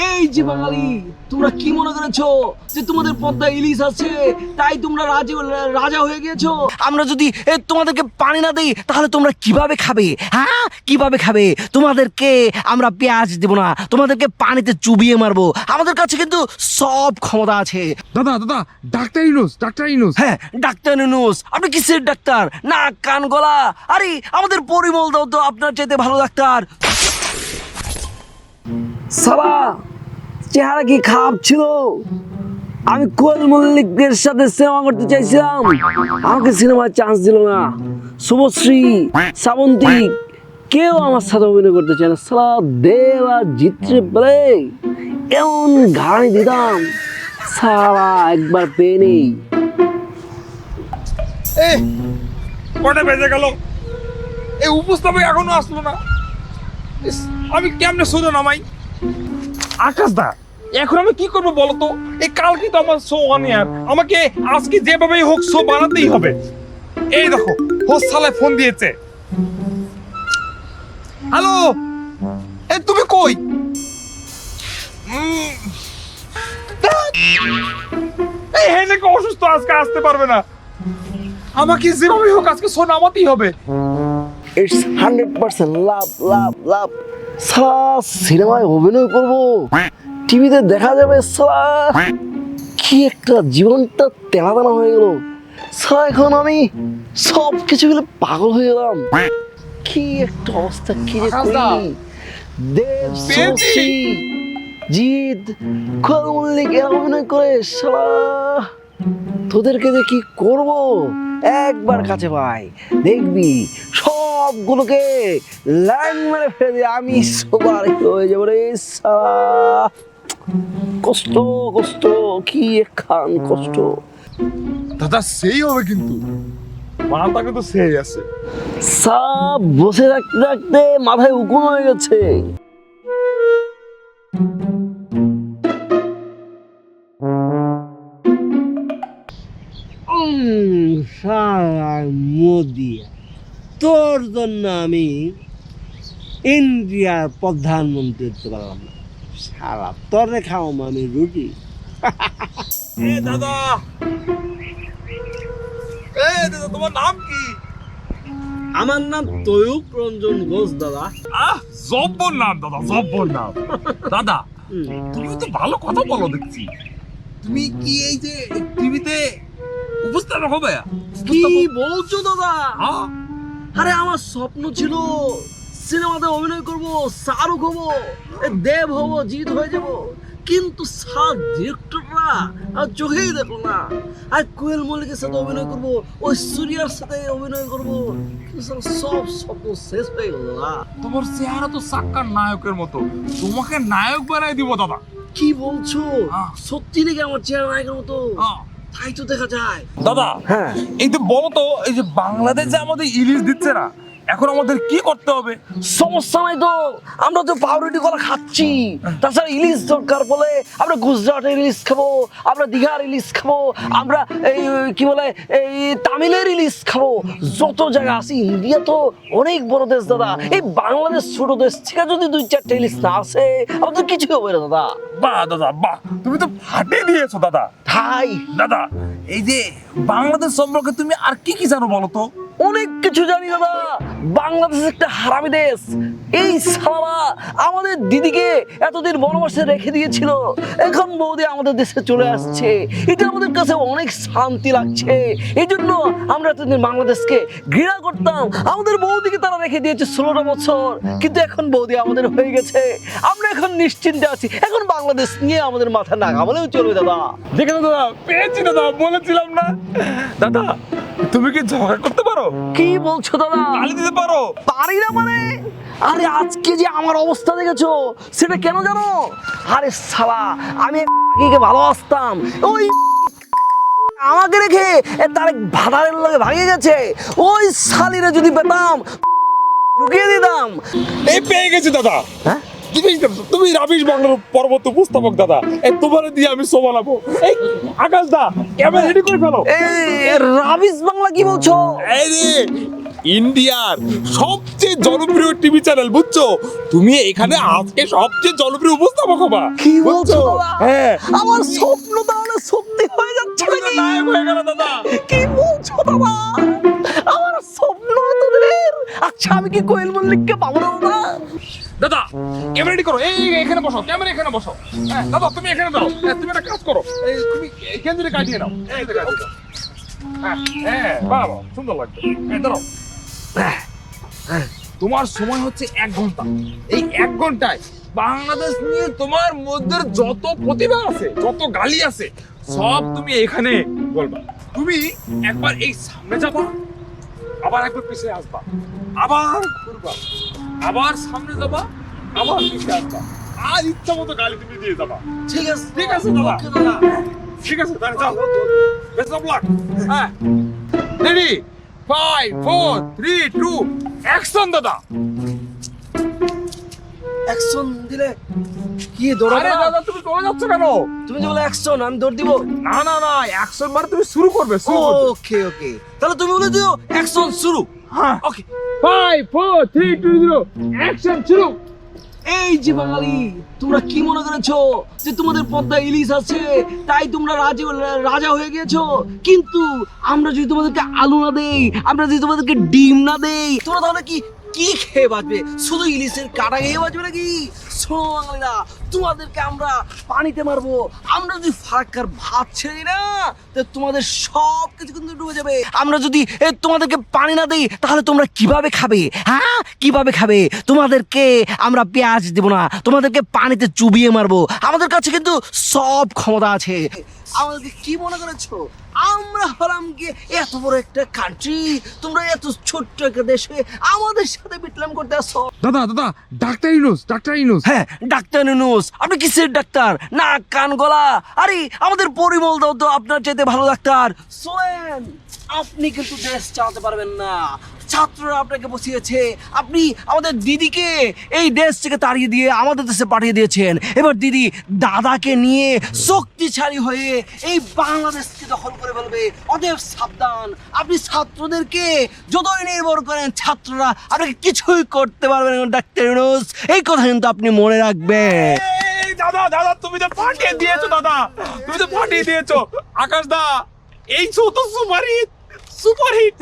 এই যে বাঙালি, তোমরা কি মনে করেছো যে তোমাদের পদ্মায় ইলিশ আছে তাই তোমরা রাজা হয়ে গিয়েছো? আমরা যদি তোমাদেরকে পানি না দিই তাহলে তোমরা কিভাবে খাবে? হ্যাঁ, কিভাবে খাবে? তোমাদেরকে আমরা পেঁয়াজ দেব না, তোমাদেরকে পানিতে চুবিয়ে মারবো। আমাদের কাছে কিন্তু সব ক্ষমতা আছে। দাদা দাদা, ডাক্তার ইউনুস। হ্যাঁ, ডাক্তার ইউনুস। আপনি কিসের ডাক্তার? নাক কান গলা? আরে আমাদের পরিমল দাও তো আপনার চাইতে ভালো ডাক্তার। সালা, চেহারা কি খারাপ ছিল? আমি কোয়েল মল্লিকের সাথে সিনেমা করতে চাইছিলাম, আমাকে সিনেমায় চান্স দিল না। শুভশ্রী, শ্রাবন্তী কেউ আমার সাথে অভিনয় করতে চায় না। সালা দেব আর জিততে পেরে এমন ঘাড়ি দিতাম, সালা একবার পেয়ে নেই। কটা বেজে গেল, এই উপস্থাপক এখনো আসলো না। ইস, আমি কেমনে সোজা নামাই? আকাশ দা, এখন আমি কি করবো বলো তো? এই কালকে তো আমার শো অন এয়ার, আমাকে আজকে যেভাবেই হোক শো বানাতেই হবে। এই দেখো, হোস্ট সালে ফোন দিয়েছে। হ্যালো, এই তুমি কই? এই হেনেকে অসুস্থ, আজকে আসতে পারবে না। আমাকে যেভাবেই হোক আজকে শো নামাতেই হবে। ইটস 100% লাভ লাভ লাভ। সালা সিনেমায় অভিনয় করব, টিভিতে দেখা যাবে। সালা কি একটা জীবনটা তেনা তেনা হয়ে গেল। সালা এখন আমি সব কিছু মিলে পাগল হয়ে গেলাম। কি একটা অবস্থা, কি যে করি। দেব, শুভশ্রী, জিৎ, কোয়েল মল্লিক এরা অভিনয় করে। সালা তোদেরকে যে কি করবো, একবার কাছে পাই দেখবি সবগুলোকে লাইন মেরে ফেলে দিয়ে আমি সবার হয়ে যাবো রে। সালা কষ্ট কষ্ট, কি একখান কষ্ট। দাদা সেই হবে কিন্তু, মাথা কিন্তু সেই আছে। সব বসে থাকতে থাকতে মাথায় উকুন হয়ে গেছে। মোদি, তোর জন্য আমি ইন্ডিয়ার প্রধানমন্ত্রী হতে পারলাম না। সারা তোরে খাওয়াম আমি রুটি। এ দাদা, তোমার নাম কি? আমার নাম তয়ুব রঞ্জন ঘোষ দাদা। জব্বর নাম দাদা, জব্বর নাম। দাদা তুমি তো ভালো কথা বলো দেখছি। তুমি কি এই যে টিভিতে উপস্থাপক হবে? কি বলছো দাদা? আরে আমার স্বপ্ন ছিল সিনেমাতে অভিনয় করব, শাহরুখ হব, দেব হব, জিৎ হয়ে যাব। কিন্তু সাত ডিরেক্টররা আর চোখেই দেখলো না। আর কোয়েল মল্লিকের সাথে অভিনয় করব, ঐশ্বরিয়ার সাথে অভিনয় করব, কিন্তু সব স্বপ্ন শেষ হয়ে গেল না। তোমার চেহারা তো সাক্কার নায়কের মতো, তোমাকে নায়ক বানাই দিব দাদা। কি বলছো? সত্যি নাকি আমার চেহারা নায়কের মতো? তাই তো দেখা যায় দাদা। হ্যাঁ, এই তো বলো তো, এই যে বাংলাদেশ যে আমাদের ইলিশ দিচ্ছে না, এখন আমাদের কি করতে হবে? সমস্যা নাই তো, আমরা তো পাউরুটি কলা খাচ্ছি। তাছাড়া ইলিশ দরকার বলে আমরা গুজরাটের ইলিশ খাবো, আমরা দীঘার ইলিশ খাবো, আমরা এই কি বলে এই তামিলের ইলিশ খাবো। যত জায়গা আছে, ইন্ডিয়া তো অনেক বড় দেশ দাদা। এই বাংলাদেশ ছোট দেশ থেকে যদি 2-4টা ইলিশ না আসে আমাদের কিছু হবে না দাদা। বাহ দাদা বাহ, তুমি তো ফাটিয়ে দিয়েছো দাদা। তাই দাদা, এই যে বাংলাদেশ সম্পর্কে তুমি আর কি কি জানো বলো তো? অনেক কিছু জানি দাদা। বাংলাদেশ একটা হারামি দেশ। এই সালা আমাদের দিদিকে এতদিন বনবাসে রেখে দিয়েছিল, এখন বৌদি আমাদের দেশে চলে আসছে। এটা আমাদের কাছে অনেক শান্তি লাগছে। এই জন্য আমরা এতদিন বাংলাদেশকে ঘৃণা করতাম। আমাদের বৌদিকে তারা রেখে দিয়েছে 16টা বছর, কিন্তু এখন বৌদি আমাদের হয়ে গেছে। আমরা এখন নিশ্চিন্তে আছি। এখন বাংলাদেশ নিয়ে আমাদের মাথা না ঘামালেও চলবে দাদা। দেখে দাদা, পেয়েছি দাদা, বলেছিলাম না দাদা। তুমি কি ঝগড়া করতে পারো? কি বলছো দাদা? গালি দিতে পারো? পারি না মানে? আরে আজকে যে আমার অবস্থা দেখেছো সেটা কেন জানো? আরে শালা আমি কে ভালোবাসতাম, ওই আমাকে রেখে তার ভাড়ারের লগে ভাঙিয়ে গেছে। ওই শালিরে যদি পেতাম ঢুকিয়ে দিতাম। এই পেয়ে গেছি দাদা। হ্যাঁ, তুমি রাবিশ বাংলার পরবর্তী উপস্থাপক দাদা। এই তোমার দিয়ে আমি শো বানাবো। এই আকাশ দা, ক্যামেরা রেডি করে ফেলো। এই রাবিশ বাংলা কি বলছো? এই রে, ইন্ডিয়ার সবচেয়ে জনপ্রিয় টিভি চ্যানেল, বুঝছো? তুমি এখানে আজকে সবচেয়ে জনপ্রিয় উপস্থাপক হবা। কি বলছো দাদা? হ্যাঁ, আমার স্বপ্ন তাহলে সত্যি হয়ে যাচ্ছে তুমি তো নাকি? নায়ক হয়ে গেল দাদা। কি বলছো দাদা? আমার স্বপ্ন তোদের। আচ্ছা আমি কি কোয়েল মল্লিককে পাবো না দাদা? দাদা ক্যামেরা রেডি করো, এই এখানে বসো, ক্যামেরা এখানে বসো। হ্যাঁ দাদা তুমি এখানে দাও, তুমি একটা কাজ করো, এই তুমি এখান থেকে কাটিয়ে নাও, এই যে কাটিয়ে নাও। হ্যাঁ হ্যাঁ, বাহ বাহ, সুন্দর লাগবে। হ্যাঁ দাঁড়াও। তোমার সময় হচ্ছে 1 ঘন্টা। এই 1 ঘন্টায় বাংলাদেশ নিয়ে তোমার মধ্যে যত প্রতিভা আছে, যত গালি আছে, সব তুমি এখানে বলবা। তুমি একবার এই সামনে যাবা, আবার একবার পিছিয়ে আসবা, আবার ঘুরবা, আবার সামনে যাবা, আবার পিছিয়ে আসবা, আর ইচ্ছা মতো গালি তুমি দিয়ে যাবা। ঠিক আছে ঠিক আছে দাদা, ওকে দাদা। ঠিক আছে তাহলে যাও। Best of luck. হ্যাঁ রেডি, 5 4 3 2 অ্যাকশন দাদা। অ্যাকশন দিলে কি দৌড়াবো আরে না? দাদা তুমি চলে যাচ্ছ কেন? তুমি যে বলে অ্যাকশন আমি দৌড় দিব। না না না, অ্যাকশন মানে তুমি শুরু করবে, শুরু করবে। ওকে ওকে তাহলে তুমি বলে দিও অ্যাকশন শুরু। হ্যাঁ ওকে 5 4 3 2 0 অ্যাকশন শুরু। এই যে বাঙালি তোমরা কি মনে করেছো যে তোমাদের পদ্মায় ইলিশ আছে তাই তোমরা রাজা হয়ে গেছো? কিন্তু আমরা যদি তোমাদেরকে আলু না দেই, আমরা যদি তোমাদেরকে ডিম না দেই, তোমরা তাহলে কি কি খেয়ে বাঁচবে? শুধু ইলিশের কাটা খেয়ে বাঁচবে নাকি? শোনো বাঙালিরা, তোমাদেরকে আমরা পানিতে মারবো। আমরা যদি ফারাক্কার ভাত ছেড়ে দিই না, তো তোমাদের সব কিছু কিন্তু ডুবে যাবে। আমরা যদি তোমাদেরকে পানি না দিই তাহলে তোমরা কিভাবে খাবে? হ্যাঁ কিভাবে খাবে? তোমাদেরকে আমরা পেঁয়াজ দেবো না, তোমাদেরকে পানিতে চুবিয়ে মারবো। আমাদের কাছে কিন্তু সব ক্ষমতা আছে। আমাদেরকে কি মনে করেছো আমরা হলাম গিয়ে এত বড় একটা কান্ট্রি, তোমরা এত ছোট্ট একটা দেশে আমাদের সাথে বিটলাম করতে আসো? দাদা দাদা, ডাক্তার ইউনুস, ডাক্তার ইউনুস। হ্যাঁ ডাক্তার ইউনুস, আপনি কিসের ডাক্তার? নাক কান গলা? আরে আমাদের পরিমল দাও তো আপনার চাইতে ভালো ডাক্তার। শোনেন, আপনি কিন্তু দেশ চালাতে পারবেন না, ছাত্ররা আপনাকে বসিয়েছে। আপনি আমাদের দিদিকে এই দেশ থেকে তাড়িয়ে দিয়ে আমাদের দেশে পাঠিয়ে দিয়েছেন। এবার দিদি দাদাকে নিয়ে শক্তিশালী হয়ে এই বাংলাদেশকে দখল করে ফেলবে। অতএব সাবধান, আপনি ছাত্রদেরকে যতই নির্ভর করেন ছাত্ররা আপনাকে কিছুই করতে পারবেন না ডাক্তার ইউনুস, এই কথা কিন্তু আপনি মনে রাখবেন। এই দাদা দাদা, তুমি তো ফাটিয়ে দিয়েছো দাদা, তুমি তো ফাটিয়ে দিয়েছো। আকাশ দা, এই শো তো সুপারহিট, সুপারহিট।